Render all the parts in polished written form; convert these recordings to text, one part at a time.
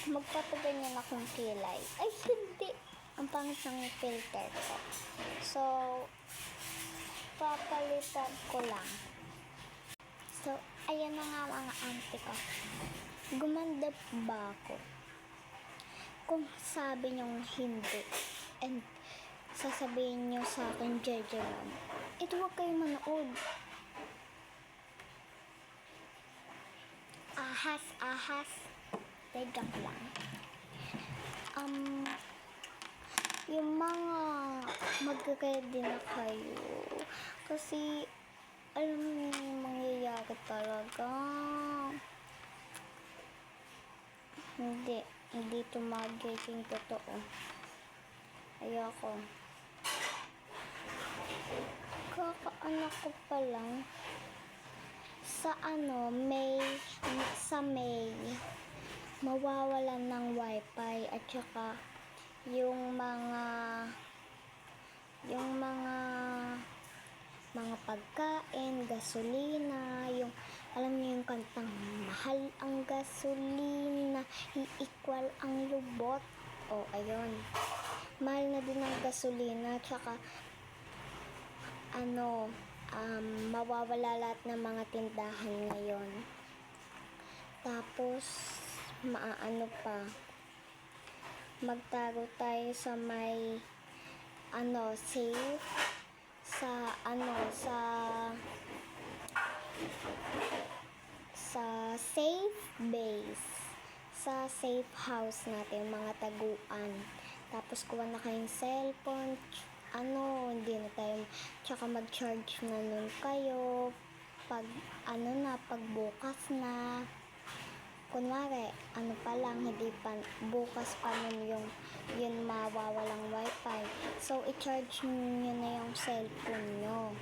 magpapaganyan akong kilay. Ay, hindi. Ang pangit ng filter ko. So, papalitan ko lang. So, ayan na nga mga auntie ko. Gumanda ba ako? Kung sabi niyong hindi, and sasabihin niyo sa akin, Jeje lang, ito huwag kayo manood. Ahas. Joke lang. Yung mga magkakaya din na kayo. Kasi, alam niyo yung mangyayari talaga. Hindi ito magiging totoo. Ayoko. Kakaanak ko pa lang. Sa May, mawawalan ng wifi at saka yung mga pagkain, gasolina, yung alam niyo yung kantang mahal ang gasolina, i-equal ang lubot. O, ayun. Mahal na din ang gasolina, tsaka mawawala lahat ng mga tindahan ngayon. Tapos, magtago tayo sa may safe sa safe base, sa safe house natin, mga taguan. Tapos kuha na kayong cellphone, hindi na tayo, tsaka mag-charge na nun kayo pag bukas na. Kunwari, pa lang, hindi pa, bukas pa nun yun mawawalang wifi. So, i-charge nyo na yung cellphone nyo.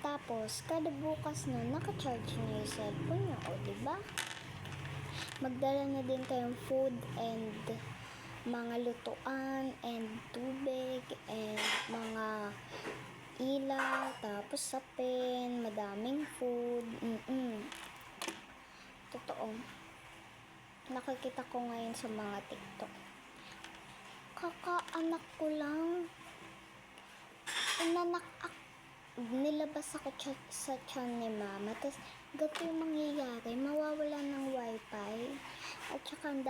Tapos, kada bukas na, naka-charge na yung cellphone nyo. O, diba? Magdala na din kayong food and mga lutuan and tubig and mga ilaw, tapos sapin, madaming food. Totoo. Nakikita ko ngayon sa mga TikTok. Kakaanak ko lang. Nilabas ako sa tiyan ni mama. Tapos, gato yung mangyayari. Mawawala ng wifi. At saka